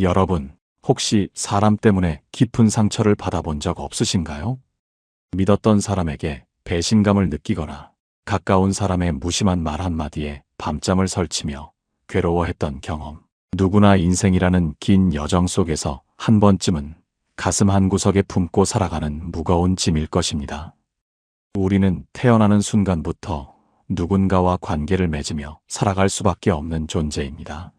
여러분, 혹시 사람 때문에 깊은 상처를 받아본 적 없으신가요? 믿었던 사람에게 배신감을 느끼거나 가까운 사람의 무심한 말 한마디에 밤잠을 설치며 괴로워했던 경험. 누구나 인생이라는 긴 여정 속에서 한 번쯤은 가슴 한구석에 품고 살아가는 무거운 짐일 것입니다. 우리는 태어나는 순간부터 누군가와 관계를 맺으며 살아갈 수밖에 없는 존재입니다.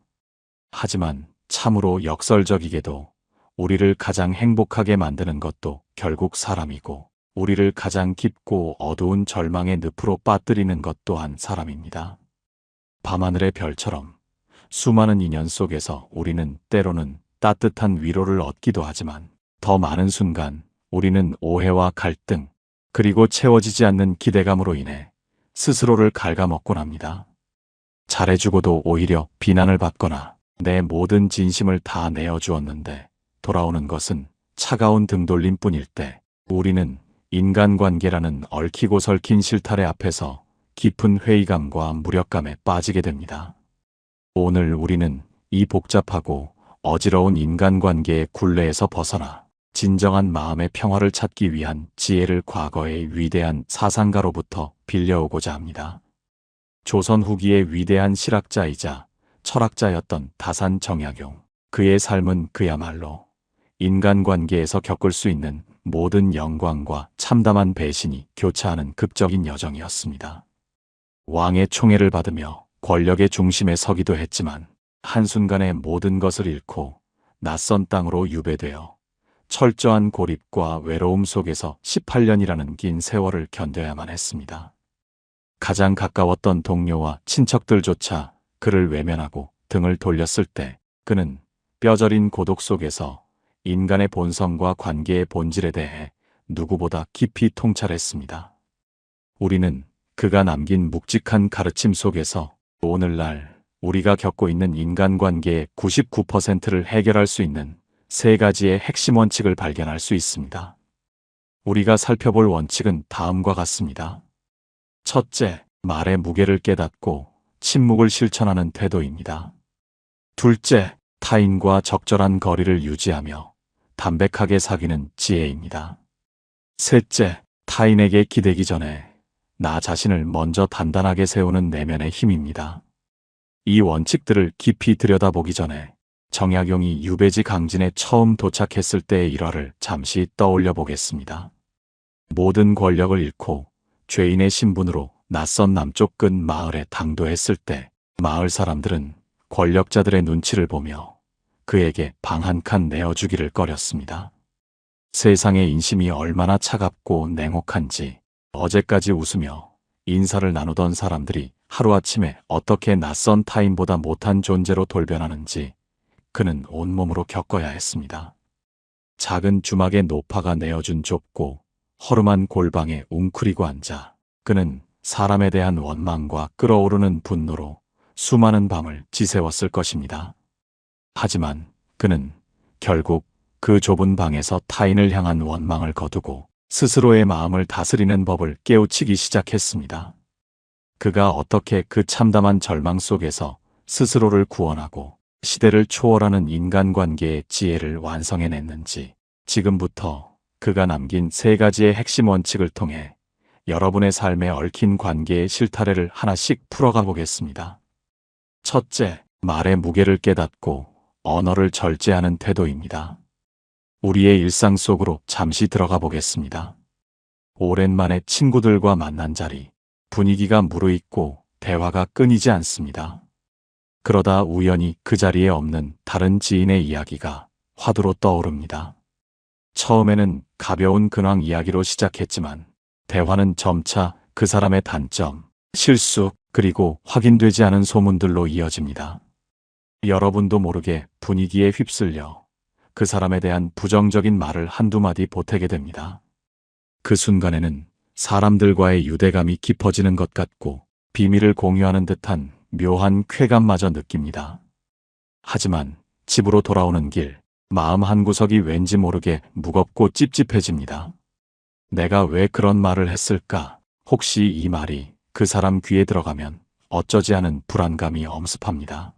하지만 참으로 역설적이게도 우리를 가장 행복하게 만드는 것도 결국 사람이고, 우리를 가장 깊고 어두운 절망의 늪으로 빠뜨리는 것 또한 사람입니다. 밤하늘의 별처럼 수많은 인연 속에서 우리는 때로는 따뜻한 위로를 얻기도 하지만, 더 많은 순간 우리는 오해와 갈등, 그리고 채워지지 않는 기대감으로 인해 스스로를 갉아먹곤 합니다. 잘해주고도 오히려 비난을 받거나 내 모든 진심을 다 내어주었는데 돌아오는 것은 차가운 등돌림뿐일 때, 우리는 인간관계라는 얽히고 설킨 실타래 앞에서 깊은 회의감과 무력감에 빠지게 됩니다. 오늘 우리는 이 복잡하고 어지러운 인간관계의 굴레에서 벗어나 진정한 마음의 평화를 찾기 위한 지혜를 과거의 위대한 사상가로부터 빌려오고자 합니다. 조선 후기의 위대한 실학자이자 철학자였던 다산 정약용. 그의 삶은 그야말로 인간관계에서 겪을 수 있는 모든 영광과 참담한 배신이 교차하는 극적인 여정이었습니다. 왕의 총애를 받으며 권력의 중심에 서기도 했지만, 한순간에 모든 것을 잃고 낯선 땅으로 유배되어 철저한 고립과 외로움 속에서 18년이라는 긴 세월을 견뎌야만 했습니다. 가장 가까웠던 동료와 친척들조차 그를 외면하고 등을 돌렸을 때, 그는 뼈저린 고독 속에서 인간의 본성과 관계의 본질에 대해 누구보다 깊이 통찰했습니다. 우리는 그가 남긴 묵직한 가르침 속에서 오늘날 우리가 겪고 있는 인간관계의 99%를 해결할 수 있는 세 가지의 핵심 원칙을 발견할 수 있습니다. 우리가 살펴볼 원칙은 다음과 같습니다. 첫째, 말의 무게를 깨닫고 침묵을 실천하는 태도입니다. 둘째, 타인과 적절한 거리를 유지하며 담백하게 사귀는 지혜입니다. 셋째, 타인에게 기대기 전에 나 자신을 먼저 단단하게 세우는 내면의 힘입니다. 이 원칙들을 깊이 들여다보기 전에 정약용이 유배지 강진에 처음 도착했을 때의 일화를 잠시 떠올려 보겠습니다. 모든 권력을 잃고 죄인의 신분으로 낯선 남쪽 끝 마을에 당도했을 때, 마을 사람들은 권력자들의 눈치를 보며 그에게 방 한 칸 내어주기를 꺼렸습니다. 세상의 인심이 얼마나 차갑고 냉혹한지, 어제까지 웃으며 인사를 나누던 사람들이 하루아침에 어떻게 낯선 타인보다 못한 존재로 돌변하는지 그는 온몸으로 겪어야 했습니다. 작은 주막에 노파가 내어준 좁고 허름한 골방에 웅크리고 앉아 그는 사람에 대한 원망과 끓어오르는 분노로 수많은 밤을 지새웠을 것입니다. 하지만 그는 결국 그 좁은 방에서 타인을 향한 원망을 거두고 스스로의 마음을 다스리는 법을 깨우치기 시작했습니다. 그가 어떻게 그 참담한 절망 속에서 스스로를 구원하고 시대를 초월하는 인간관계의 지혜를 완성해냈는지, 지금부터 그가 남긴 세 가지의 핵심 원칙을 통해 여러분의 삶에 얽힌 관계의 실타래를 하나씩 풀어가 보겠습니다. 첫째, 말의 무게를 깨닫고 언어를 절제하는 태도입니다. 우리의 일상 속으로 잠시 들어가 보겠습니다. 오랜만에 친구들과 만난 자리, 분위기가 무르익고 대화가 끊이지 않습니다. 그러다 우연히 그 자리에 없는 다른 지인의 이야기가 화두로 떠오릅니다. 처음에는 가벼운 근황 이야기로 시작했지만 대화는 점차 그 사람의 단점, 실수, 그리고 확인되지 않은 소문들로 이어집니다. 여러분도 모르게 분위기에 휩쓸려 그 사람에 대한 부정적인 말을 한두 마디 보태게 됩니다. 그 순간에는 사람들과의 유대감이 깊어지는 것 같고 비밀을 공유하는 듯한 묘한 쾌감마저 느낍니다. 하지만 집으로 돌아오는 길, 마음 한구석이 왠지 모르게 무겁고 찝찝해집니다. 내가 왜 그런 말을 했을까? 혹시 이 말이 그 사람 귀에 들어가면 어쩌지 하는 불안감이 엄습합니다.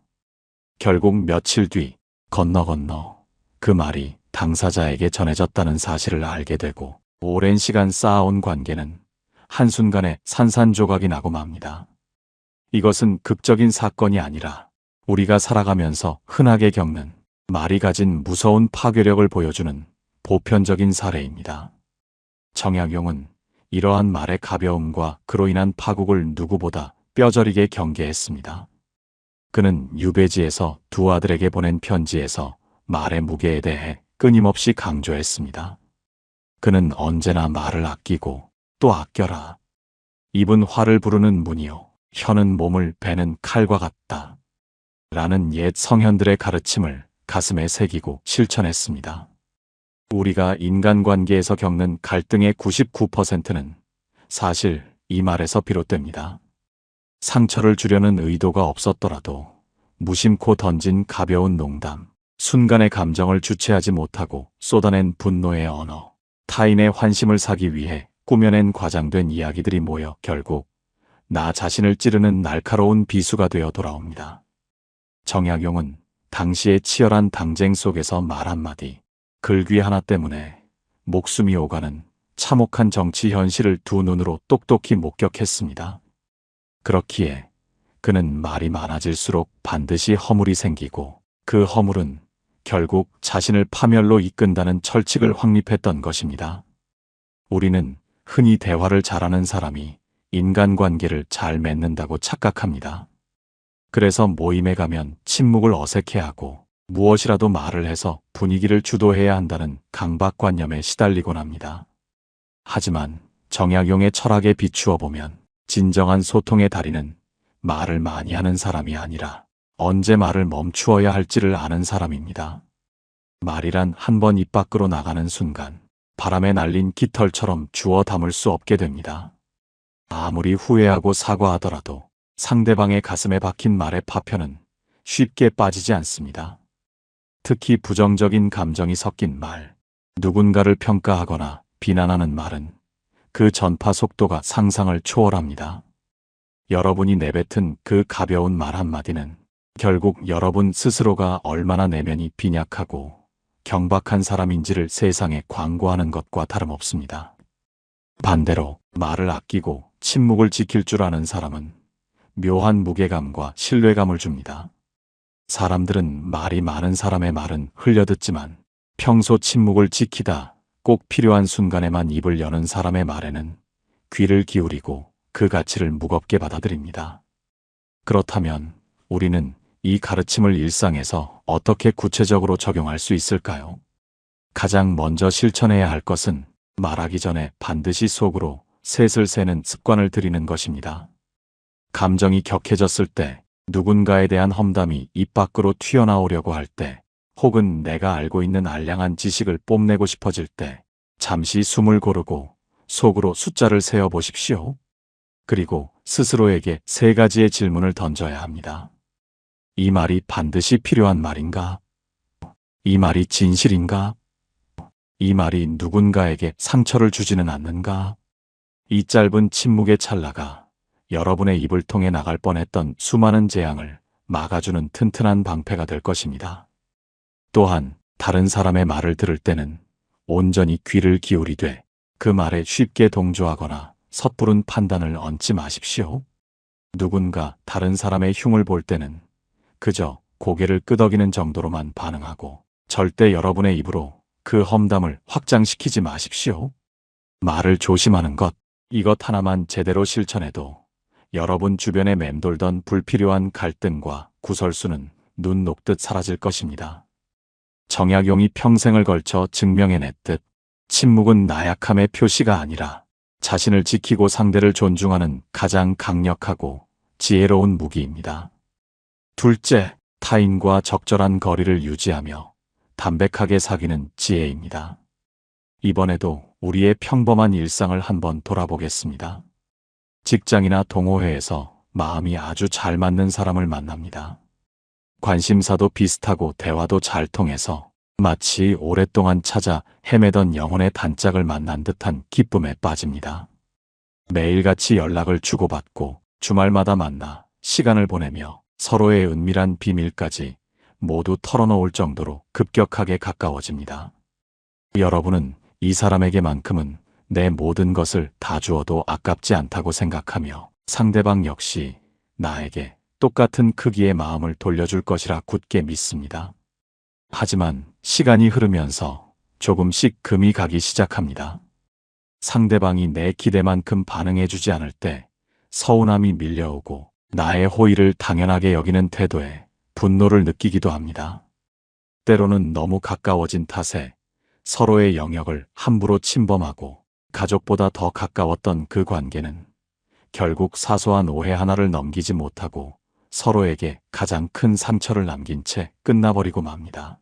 결국 며칠 뒤 건너 그 말이 당사자에게 전해졌다는 사실을 알게 되고 오랜 시간 쌓아온 관계는 한순간에 산산조각이 나고 맙니다. 이것은 극적인 사건이 아니라 우리가 살아가면서 흔하게 겪는 말이 가진 무서운 파괴력을 보여주는 보편적인 사례입니다. 정약용은 이러한 말의 가벼움과 그로 인한 파국을 누구보다 뼈저리게 경계했습니다. 그는 유배지에서 두 아들에게 보낸 편지에서 말의 무게에 대해 끊임없이 강조했습니다. 그는 언제나 말을 아끼고 또 아껴라. 입은 화를 부르는 문이요 혀는 몸을 베는 칼과 같다. 라는 옛 성현들의 가르침을 가슴에 새기고 실천했습니다. 우리가 인간관계에서 겪는 갈등의 99%는 사실 이 말에서 비롯됩니다. 상처를 주려는 의도가 없었더라도 무심코 던진 가벼운 농담, 순간의 감정을 주체하지 못하고 쏟아낸 분노의 언어, 타인의 환심을 사기 위해 꾸며낸 과장된 이야기들이 모여 결국 나 자신을 찌르는 날카로운 비수가 되어 돌아옵니다. 정약용은 당시의 치열한 당쟁 속에서 말 한마디, 글귀 하나 때문에 목숨이 오가는 참혹한 정치 현실을 두 눈으로 똑똑히 목격했습니다. 그렇기에 그는 말이 많아질수록 반드시 허물이 생기고 그 허물은 결국 자신을 파멸로 이끈다는 철칙을 확립했던 것입니다. 우리는 흔히 대화를 잘하는 사람이 인간관계를 잘 맺는다고 착각합니다. 그래서 모임에 가면 침묵을 어색해하고 무엇이라도 말을 해서 분위기를 주도해야 한다는 강박관념에 시달리곤 합니다. 하지만 정약용의 철학에 비추어 보면 진정한 소통의 달인은 말을 많이 하는 사람이 아니라 언제 말을 멈추어야 할지를 아는 사람입니다. 말이란 한 번 입 밖으로 나가는 순간 바람에 날린 깃털처럼 주워 담을 수 없게 됩니다. 아무리 후회하고 사과하더라도 상대방의 가슴에 박힌 말의 파편은 쉽게 빠지지 않습니다. 특히 부정적인 감정이 섞인 말, 누군가를 평가하거나 비난하는 말은 그 전파 속도가 상상을 초월합니다. 여러분이 내뱉은 그 가벼운 말 한마디는 결국 여러분 스스로가 얼마나 내면이 빈약하고 경박한 사람인지를 세상에 광고하는 것과 다름없습니다. 반대로 말을 아끼고 침묵을 지킬 줄 아는 사람은 묘한 무게감과 신뢰감을 줍니다. 사람들은 말이 많은 사람의 말은 흘려듣지만 평소 침묵을 지키다 꼭 필요한 순간에만 입을 여는 사람의 말에는 귀를 기울이고 그 가치를 무겁게 받아들입니다. 그렇다면 우리는 이 가르침을 일상에서 어떻게 구체적으로 적용할 수 있을까요? 가장 먼저 실천해야 할 것은 말하기 전에 반드시 속으로 셋을 세는 습관을 들이는 것입니다. 감정이 격해졌을 때, 누군가에 대한 험담이 입 밖으로 튀어나오려고 할 때, 혹은 내가 알고 있는 알량한 지식을 뽐내고 싶어질 때, 잠시 숨을 고르고 속으로 숫자를 세어 보십시오. 그리고 스스로에게 세 가지의 질문을 던져야 합니다. 이 말이 반드시 필요한 말인가? 이 말이 진실인가? 이 말이 누군가에게 상처를 주지는 않는가? 이 짧은 침묵의 찰나가 여러분의 입을 통해 나갈 뻔했던 수많은 재앙을 막아주는 튼튼한 방패가 될 것입니다. 또한 다른 사람의 말을 들을 때는 온전히 귀를 기울이되 그 말에 쉽게 동조하거나 섣부른 판단을 얹지 마십시오. 누군가 다른 사람의 흉을 볼 때는 그저 고개를 끄덕이는 정도로만 반응하고 절대 여러분의 입으로 그 험담을 확장시키지 마십시오. 말을 조심하는 것, 이것 하나만 제대로 실천해도 여러분 주변에 맴돌던 불필요한 갈등과 구설수는 눈 녹듯 사라질 것입니다. 정약용이 평생을 걸쳐 증명해냈듯 침묵은 나약함의 표시가 아니라 자신을 지키고 상대를 존중하는 가장 강력하고 지혜로운 무기입니다. 둘째, 타인과 적절한 거리를 유지하며 담백하게 사귀는 지혜입니다. 이번에도 우리의 평범한 일상을 한번 돌아보겠습니다. 직장이나 동호회에서 마음이 아주 잘 맞는 사람을 만납니다. 관심사도 비슷하고 대화도 잘 통해서 마치 오랫동안 찾아 헤매던 영혼의 단짝을 만난 듯한 기쁨에 빠집니다. 매일같이 연락을 주고받고 주말마다 만나 시간을 보내며 서로의 은밀한 비밀까지 모두 털어놓을 정도로 급격하게 가까워집니다. 여러분은 이 사람에게만큼은 내 모든 것을 다 주어도 아깝지 않다고 생각하며 상대방 역시 나에게 똑같은 크기의 마음을 돌려줄 것이라 굳게 믿습니다. 하지만 시간이 흐르면서 조금씩 금이 가기 시작합니다. 상대방이 내 기대만큼 반응해주지 않을 때 서운함이 밀려오고 나의 호의를 당연하게 여기는 태도에 분노를 느끼기도 합니다. 때로는 너무 가까워진 탓에 서로의 영역을 함부로 침범하고 가족보다 더 가까웠던 그 관계는 결국 사소한 오해 하나를 넘기지 못하고 서로에게 가장 큰 상처를 남긴 채 끝나버리고 맙니다.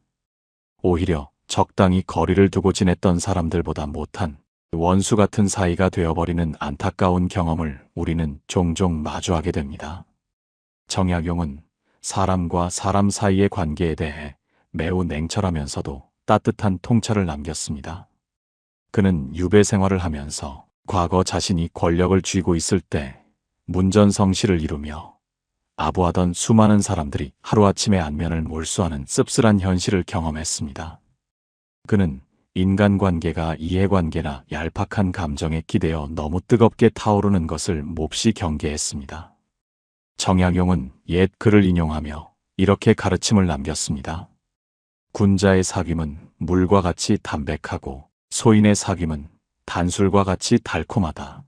오히려 적당히 거리를 두고 지냈던 사람들보다 못한 원수 같은 사이가 되어버리는 안타까운 경험을 우리는 종종 마주하게 됩니다. 정약용은 사람과 사람 사이의 관계에 대해 매우 냉철하면서도 따뜻한 통찰을 남겼습니다. 그는 유배 생활을 하면서 과거 자신이 권력을 쥐고 있을 때 문전성시를 이루며 아부하던 수많은 사람들이 하루아침에 안면을 몰수하는 씁쓸한 현실을 경험했습니다. 그는 인간관계가 이해관계나 얄팍한 감정에 기대어 너무 뜨겁게 타오르는 것을 몹시 경계했습니다. 정약용은 옛 글을 인용하며 이렇게 가르침을 남겼습니다. 군자의 사귐은 물과 같이 담백하고 소인의 사귐은 단술과 같이 달콤하다.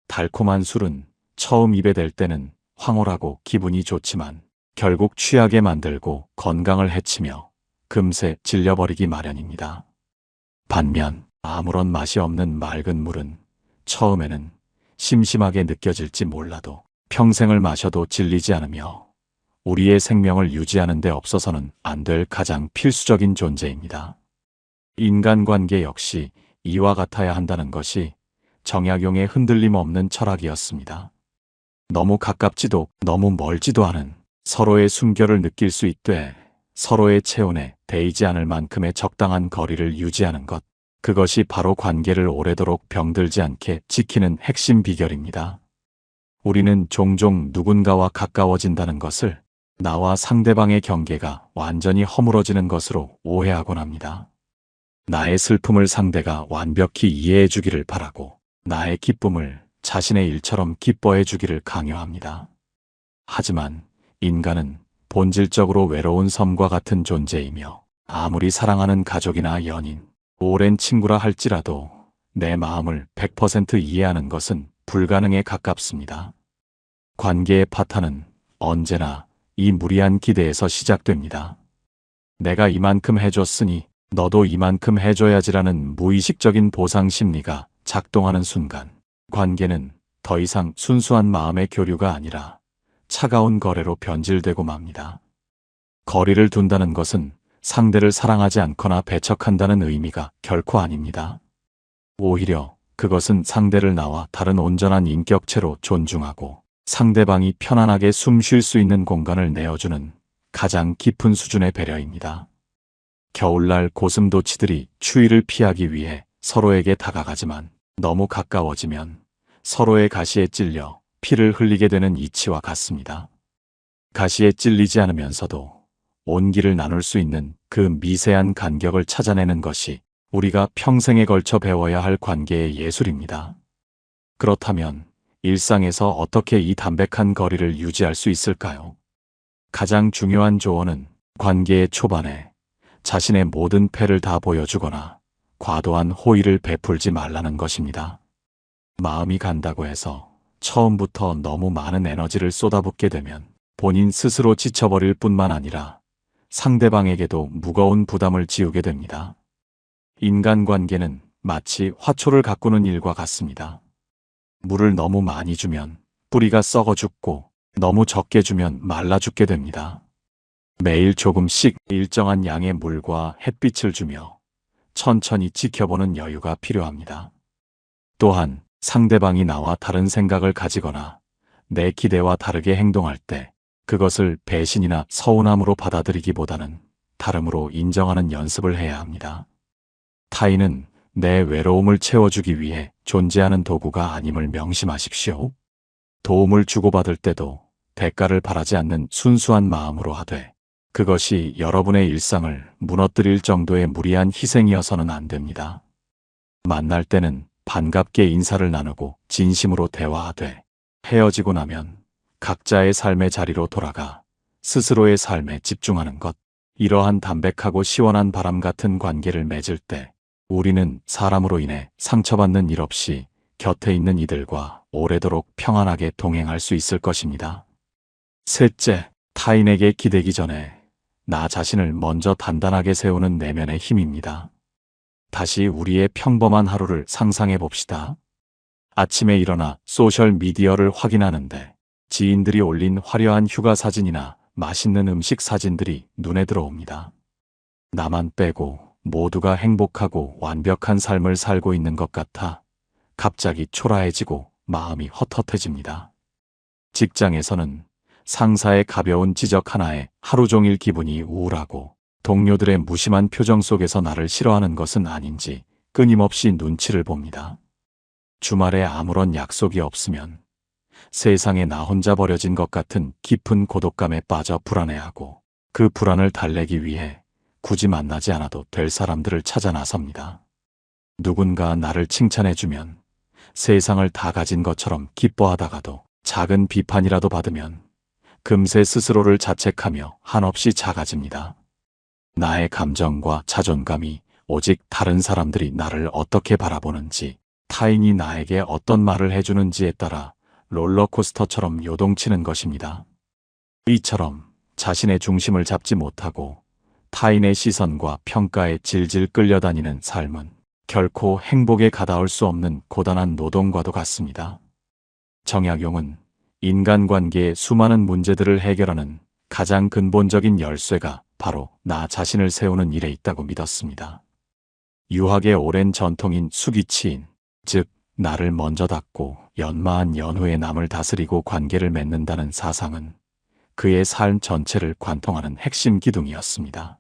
달콤한 술은 처음 입에 댈 때는 황홀하고 기분이 좋지만 결국 취하게 만들고 건강을 해치며 금세 질려버리기 마련입니다. 반면 아무런 맛이 없는 맑은 물은 처음에는 심심하게 느껴질지 몰라도 평생을 마셔도 질리지 않으며 우리의 생명을 유지하는 데 없어서는 안 될 가장 필수적인 존재입니다. 인간관계 역시 이와 같아야 한다는 것이 정약용의 흔들림 없는 철학이었습니다. 너무 가깝지도 너무 멀지도 않은 서로의 숨결을 느낄 수 있되 서로의 체온에 데이지 않을 만큼의 적당한 거리를 유지하는 것, 그것이 바로 관계를 오래도록 병들지 않게 지키는 핵심 비결입니다. 우리는 종종 누군가와 가까워진다는 것을 나와 상대방의 경계가 완전히 허물어지는 것으로 오해하곤 합니다. 나의 슬픔을 상대가 완벽히 이해해 주기를 바라고 나의 기쁨을 자신의 일처럼 기뻐해 주기를 강요합니다. 하지만 인간은 본질적으로 외로운 섬과 같은 존재이며 아무리 사랑하는 가족이나 연인, 오랜 친구라 할지라도 내 마음을 100% 이해하는 것은 불가능에 가깝습니다. 관계의 파탄은 언제나 이 무리한 기대에서 시작됩니다. 내가 이만큼 해줬으니 너도 이만큼 해줘야지라는 무의식적인 보상 심리가 작동하는 순간 관계는 더 이상 순수한 마음의 교류가 아니라 차가운 거래로 변질되고 맙니다. 거리를 둔다는 것은 상대를 사랑하지 않거나 배척한다는 의미가 결코 아닙니다. 오히려 그것은 상대를 나와 다른 온전한 인격체로 존중하고 상대방이 편안하게 숨 쉴 수 있는 공간을 내어주는 가장 깊은 수준의 배려입니다. 겨울날 고슴도치들이 추위를 피하기 위해 서로에게 다가가지만 너무 가까워지면 서로의 가시에 찔려 피를 흘리게 되는 이치와 같습니다. 가시에 찔리지 않으면서도 온기를 나눌 수 있는 그 미세한 간격을 찾아내는 것이 우리가 평생에 걸쳐 배워야 할 관계의 예술입니다. 그렇다면 일상에서 어떻게 이 담백한 거리를 유지할 수 있을까요? 가장 중요한 조언은 관계의 초반에 자신의 모든 패를 다 보여주거나 과도한 호의를 베풀지 말라는 것입니다. 마음이 간다고 해서 처음부터 너무 많은 에너지를 쏟아붓게 되면 본인 스스로 지쳐버릴 뿐만 아니라 상대방에게도 무거운 부담을 지우게 됩니다. 인간관계는 마치 화초를 가꾸는 일과 같습니다. 물을 너무 많이 주면 뿌리가 썩어 죽고 너무 적게 주면 말라 죽게 됩니다. 매일 조금씩 일정한 양의 물과 햇빛을 주며 천천히 지켜보는 여유가 필요합니다. 또한 상대방이 나와 다른 생각을 가지거나 내 기대와 다르게 행동할 때 그것을 배신이나 서운함으로 받아들이기보다는 다름으로 인정하는 연습을 해야 합니다. 타인은 내 외로움을 채워주기 위해 존재하는 도구가 아님을 명심하십시오. 도움을 주고받을 때도 대가를 바라지 않는 순수한 마음으로 하되 그것이 여러분의 일상을 무너뜨릴 정도의 무리한 희생이어서는 안 됩니다. 만날 때는 반갑게 인사를 나누고 진심으로 대화하되, 헤어지고 나면 각자의 삶의 자리로 돌아가 스스로의 삶에 집중하는 것. 이러한 담백하고 시원한 바람 같은 관계를 맺을 때 우리는 사람으로 인해 상처받는 일 없이 곁에 있는 이들과 오래도록 평안하게 동행할 수 있을 것입니다. 셋째, 타인에게 기대기 전에 나 자신을 먼저 단단하게 세우는 내면의 힘입니다. 다시 우리의 평범한 하루를 상상해 봅시다. 아침에 일어나 소셜 미디어를 확인하는데 지인들이 올린 화려한 휴가 사진이나 맛있는 음식 사진들이 눈에 들어옵니다. 나만 빼고 모두가 행복하고 완벽한 삶을 살고 있는 것 같아 갑자기 초라해지고 마음이 헛헛해집니다. 직장에서는 상사의 가벼운 지적 하나에 하루 종일 기분이 우울하고, 동료들의 무심한 표정 속에서 나를 싫어하는 것은 아닌지 끊임없이 눈치를 봅니다. 주말에 아무런 약속이 없으면 세상에 나 혼자 버려진 것 같은 깊은 고독감에 빠져 불안해하고, 그 불안을 달래기 위해 굳이 만나지 않아도 될 사람들을 찾아 나섭니다. 누군가 나를 칭찬해주면 세상을 다 가진 것처럼 기뻐하다가도 작은 비판이라도 받으면 금세 스스로를 자책하며 한없이 작아집니다. 나의 감정과 자존감이 오직 다른 사람들이 나를 어떻게 바라보는지, 타인이 나에게 어떤 말을 해주는지에 따라 롤러코스터처럼 요동치는 것입니다. 이처럼 자신의 중심을 잡지 못하고 타인의 시선과 평가에 질질 끌려다니는 삶은 결코 행복에 가닿을 수 없는 고단한 노동과도 같습니다. 정약용은 인간관계의 수많은 문제들을 해결하는 가장 근본적인 열쇠가 바로 나 자신을 세우는 일에 있다고 믿었습니다. 유학의 오랜 전통인 수기치인, 즉 나를 먼저 닦고 연마한 연후에 남을 다스리고 관계를 맺는다는 사상은 그의 삶 전체를 관통하는 핵심 기둥이었습니다.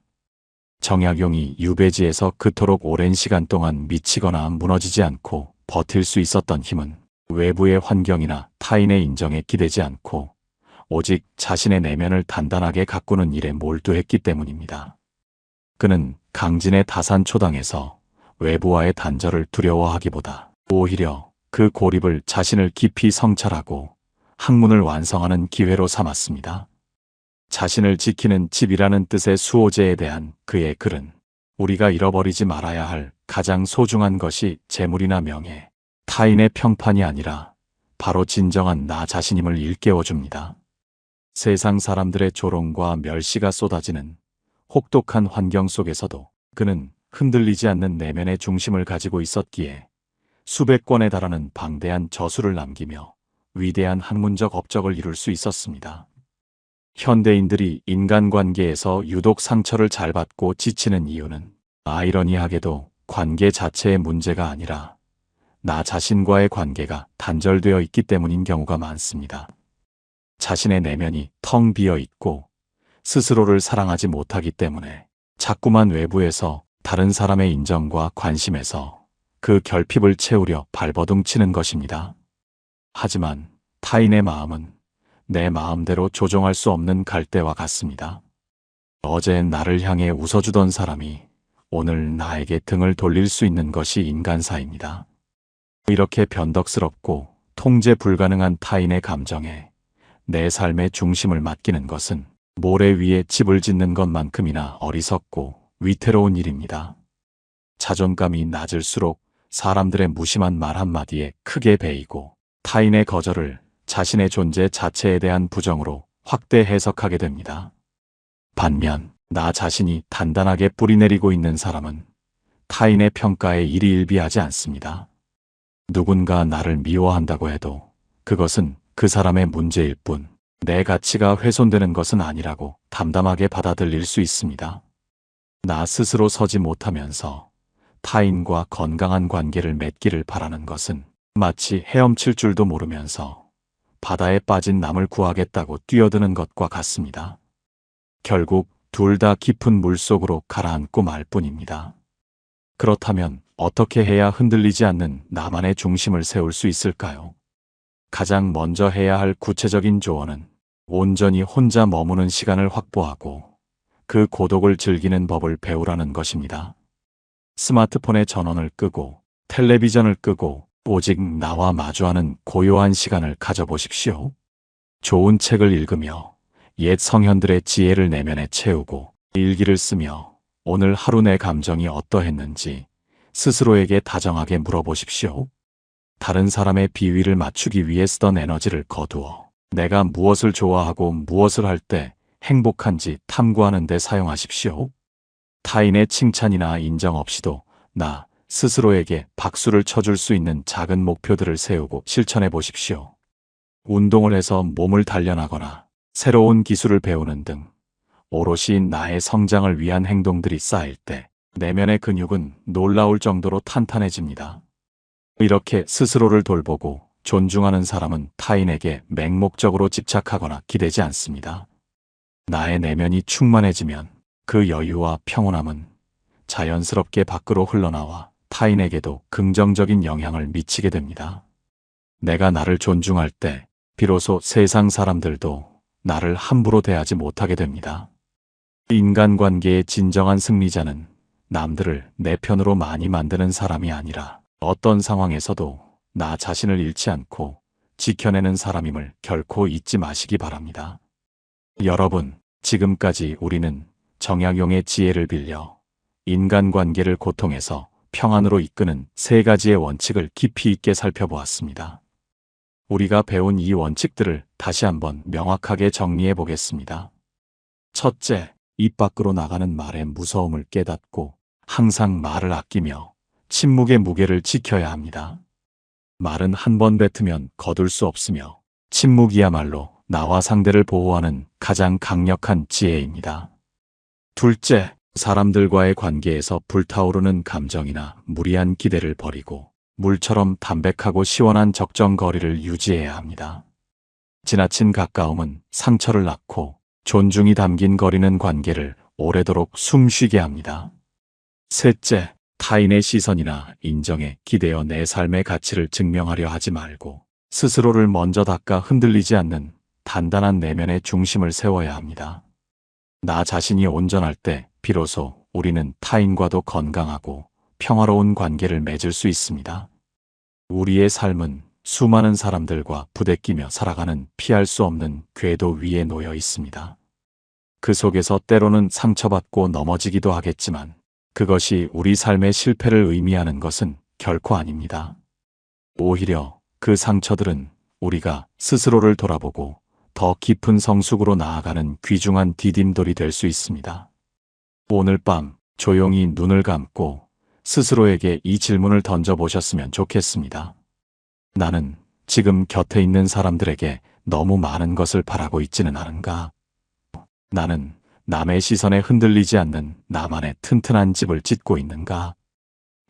정약용이 유배지에서 그토록 오랜 시간 동안 미치거나 무너지지 않고 버틸 수 있었던 힘은 외부의 환경이나 타인의 인정에 기대지 않고 오직 자신의 내면을 단단하게 가꾸는 일에 몰두했기 때문입니다. 그는 강진의 다산초당에서 외부와의 단절을 두려워하기보다 오히려 그 고립을 자신을 깊이 성찰하고 학문을 완성하는 기회로 삼았습니다. 자신을 지키는 집이라는 뜻의 수호제에 대한 그의 글은 우리가 잃어버리지 말아야 할 가장 소중한 것이 재물이나 명예, 타인의 평판이 아니라 바로 진정한 나 자신임을 일깨워줍니다. 세상 사람들의 조롱과 멸시가 쏟아지는 혹독한 환경 속에서도 그는 흔들리지 않는 내면의 중심을 가지고 있었기에 수백 권에 달하는 방대한 저술을 남기며 위대한 학문적 업적을 이룰 수 있었습니다. 현대인들이 인간관계에서 유독 상처를 잘 받고 지치는 이유는 아이러니하게도 관계 자체의 문제가 아니라 나 자신과의 관계가 단절되어 있기 때문인 경우가 많습니다. 자신의 내면이 텅 비어 있고 스스로를 사랑하지 못하기 때문에 자꾸만 외부에서 다른 사람의 인정과 관심에서 그 결핍을 채우려 발버둥치는 것입니다. 하지만 타인의 마음은 내 마음대로 조종할 수 없는 갈대와 같습니다. 어제 나를 향해 웃어주던 사람이 오늘 나에게 등을 돌릴 수 있는 것이 인간사입니다. 이렇게 변덕스럽고 통제 불가능한 타인의 감정에 내 삶의 중심을 맡기는 것은 모래 위에 집을 짓는 것만큼이나 어리석고 위태로운 일입니다. 자존감이 낮을수록 사람들의 무심한 말 한마디에 크게 베이고 타인의 거절을 자신의 존재 자체에 대한 부정으로 확대 해석하게 됩니다. 반면 나 자신이 단단하게 뿌리내리고 있는 사람은 타인의 평가에 일희일비하지 않습니다. 누군가 나를 미워한다고 해도 그것은 그 사람의 문제일 뿐 내 가치가 훼손되는 것은 아니라고 담담하게 받아들일 수 있습니다. 나 스스로 서지 못하면서 타인과 건강한 관계를 맺기를 바라는 것은 마치 헤엄칠 줄도 모르면서 바다에 빠진 남을 구하겠다고 뛰어드는 것과 같습니다. 결국 둘 다 깊은 물속으로 가라앉고 말 뿐입니다. 그렇다면 어떻게 해야 흔들리지 않는 나만의 중심을 세울 수 있을까요? 가장 먼저 해야 할 구체적인 조언은 온전히 혼자 머무는 시간을 확보하고 그 고독을 즐기는 법을 배우라는 것입니다. 스마트폰의 전원을 끄고 텔레비전을 끄고 오직 나와 마주하는 고요한 시간을 가져보십시오. 좋은 책을 읽으며 옛 성현들의 지혜를 내면에 채우고 일기를 쓰며 오늘 하루 내 감정이 어떠했는지 스스로에게 다정하게 물어보십시오. 다른 사람의 비위를 맞추기 위해 쓰던 에너지를 거두어 내가 무엇을 좋아하고 무엇을 할 때 행복한지 탐구하는 데 사용하십시오. 타인의 칭찬이나 인정 없이도 나 스스로에게 박수를 쳐줄 수 있는 작은 목표들을 세우고 실천해 보십시오. 운동을 해서 몸을 단련하거나 새로운 기술을 배우는 등 오롯이 나의 성장을 위한 행동들이 쌓일 때 내면의 근육은 놀라울 정도로 탄탄해집니다. 이렇게 스스로를 돌보고 존중하는 사람은 타인에게 맹목적으로 집착하거나 기대지 않습니다. 나의 내면이 충만해지면 그 여유와 평온함은 자연스럽게 밖으로 흘러나와 타인에게도 긍정적인 영향을 미치게 됩니다. 내가 나를 존중할 때 비로소 세상 사람들도 나를 함부로 대하지 못하게 됩니다. 인간관계의 진정한 승리자는 남들을 내 편으로 많이 만드는 사람이 아니라 어떤 상황에서도 나 자신을 잃지 않고 지켜내는 사람임을 결코 잊지 마시기 바랍니다. 여러분, 지금까지 우리는 정약용의 지혜를 빌려 인간관계를 고통에서 평안으로 이끄는 3가지의 원칙을 깊이 있게 살펴보았습니다. 우리가 배운 이 원칙들을 다시 한번 명확하게 정리해 보겠습니다. 첫째, 입 밖으로 나가는 말의 무서움을 깨닫고 항상 말을 아끼며 침묵의 무게를 지켜야 합니다. 말은 한 번 뱉으면 거둘 수 없으며 침묵이야말로 나와 상대를 보호하는 가장 강력한 지혜입니다. 둘째, 사람들과의 관계에서 불타오르는 감정이나 무리한 기대를 버리고 물처럼 담백하고 시원한 적정 거리를 유지해야 합니다. 지나친 가까움은 상처를 낳고 존중이 담긴 거리는 관계를 오래도록 숨쉬게 합니다. 셋째, 타인의 시선이나 인정에 기대어 내 삶의 가치를 증명하려 하지 말고 스스로를 먼저 닦아 흔들리지 않는 단단한 내면의 중심을 세워야 합니다. 나 자신이 온전할 때 비로소 우리는 타인과도 건강하고 평화로운 관계를 맺을 수 있습니다. 우리의 삶은 수많은 사람들과 부대끼며 살아가는 피할 수 없는 궤도 위에 놓여 있습니다. 그 속에서 때로는 상처받고 넘어지기도 하겠지만 그것이 우리 삶의 실패를 의미하는 것은 결코 아닙니다. 오히려 그 상처들은 우리가 스스로를 돌아보고 더 깊은 성숙으로 나아가는 귀중한 디딤돌이 될 수 있습니다. 오늘 밤 조용히 눈을 감고 스스로에게 이 질문을 던져보셨으면 좋겠습니다. 나는 지금 곁에 있는 사람들에게 너무 많은 것을 바라고 있지는 않은가? 나는 남의 시선에 흔들리지 않는 나만의 튼튼한 집을 짓고 있는가?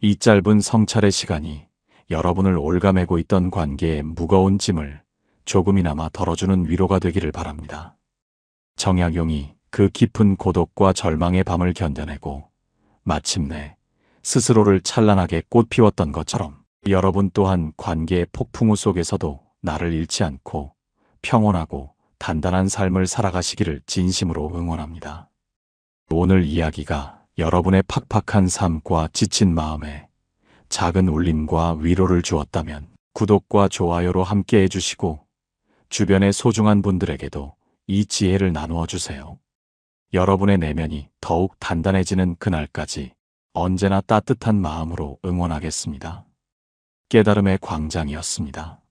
이 짧은 성찰의 시간이 여러분을 올가매고 있던 관계의 무거운 짐을 조금이나마 덜어주는 위로가 되기를 바랍니다. 정약용이 그 깊은 고독과 절망의 밤을 견뎌내고 마침내 스스로를 찬란하게 꽃 피웠던 것처럼 여러분 또한 관계의 폭풍우 속에서도 나를 잃지 않고 평온하고 단단한 삶을 살아가시기를 진심으로 응원합니다. 오늘 이야기가 여러분의 팍팍한 삶과 지친 마음에 작은 울림과 위로를 주었다면 구독과 좋아요로 함께 해주시고 주변의 소중한 분들에게도 이 지혜를 나누어 주세요. 여러분의 내면이 더욱 단단해지는 그날까지 언제나 따뜻한 마음으로 응원하겠습니다. 깨달음의 광장이었습니다.